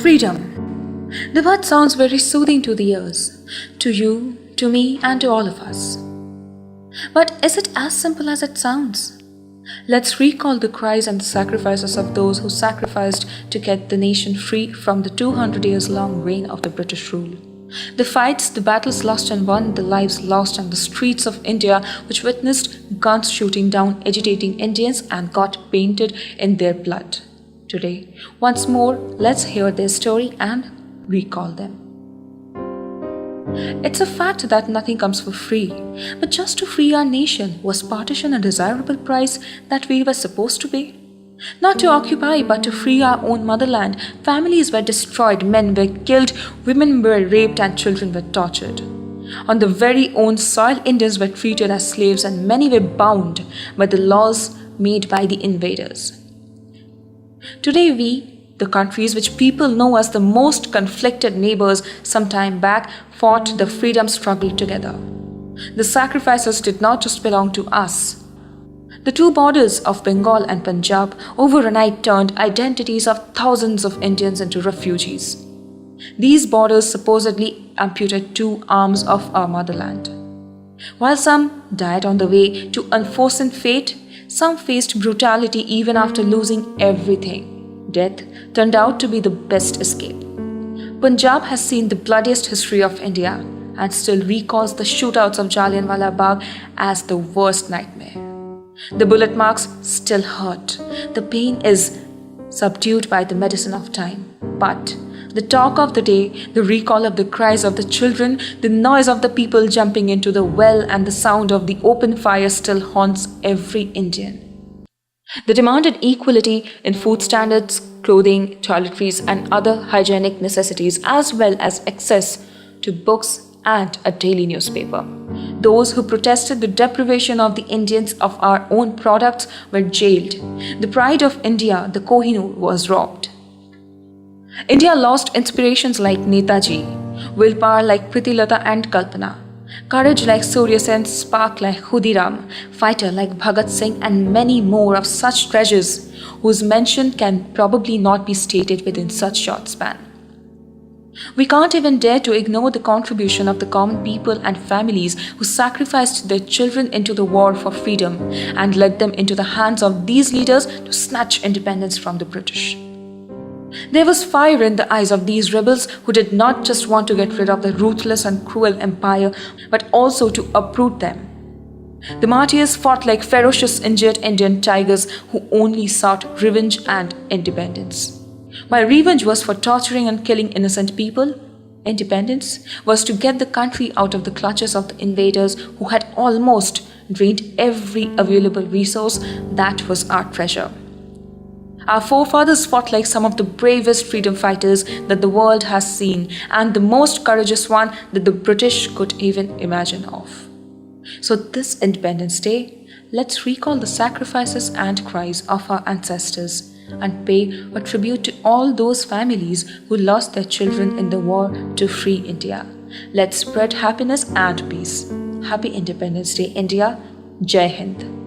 Freedom. The word sounds very soothing to the ears, to you, to me, and to all of us. But is it as simple as it sounds? Let's recall the cries and the sacrifices of those who sacrificed to get the nation free from the 200 years long reign of the British rule. The fights, the battles lost and won, the lives lost on the streets of India, which witnessed guns shooting down agitating Indians and got painted in their blood. Today, once more, let's hear their story and recall them. It's a fact that nothing comes for free, but just to free our nation, was partition a desirable price that we were supposed to pay? Not to occupy, but to free our own motherland, families were destroyed, men were killed, women were raped, and children were tortured. On the very own soil, Indians were treated as slaves, and many were bound by the laws made by the invaders. Today we, the countries which people know as the most conflicted neighbors some time back, fought the freedom struggle together. The sacrifices did not just belong to us. The two borders of Bengal and Punjab overnight turned identities of thousands of Indians into refugees. These borders supposedly amputated two arms of our motherland. While some died on the way to unforeseen fate, some faced brutality even after losing everything. Death turned out to be the best escape. Punjab has seen the bloodiest history of India and still recalls the shootouts of Jallianwala Bagh as the worst nightmare. The bullet marks still hurt. The pain is subdued by the medicine of time. But the talk of the day, the recall of the cries of the children, the noise of the people jumping into the well, and the sound of the open fire still haunts every Indian. The demanded equality in food standards, clothing, toiletries, and other hygienic necessities, as well as access to books and a daily newspaper. Those who protested the deprivation of the Indians of our own products were jailed. The pride of India, the Kohinoor, was robbed. India lost inspirations like Netaji, willpower like Pritilata and Kalpana, courage like Surya Sen, spark like Khudiram, fighter like Bhagat Singh, and many more of such treasures whose mention can probably not be stated within such short span. We can't even dare to ignore the contribution of the common people and families who sacrificed their children into the war for freedom and led them into the hands of these leaders to snatch independence from the British. There was fire in the eyes of these rebels who did not just want to get rid of the ruthless and cruel empire, but also to uproot them. The martyrs fought like ferocious injured Indian tigers who only sought revenge and independence. While revenge was for torturing and killing innocent people, independence was to get the country out of the clutches of the invaders who had almost drained every available resource that was our treasure. Our forefathers fought like some of the bravest freedom fighters that the world has seen, and the most courageous one that the British could even imagine of. So this Independence Day, let's recall the sacrifices and cries of our ancestors and pay a tribute to all those families who lost their children in the war to free India. Let's spread happiness and peace. Happy Independence Day, India. Jai Hind.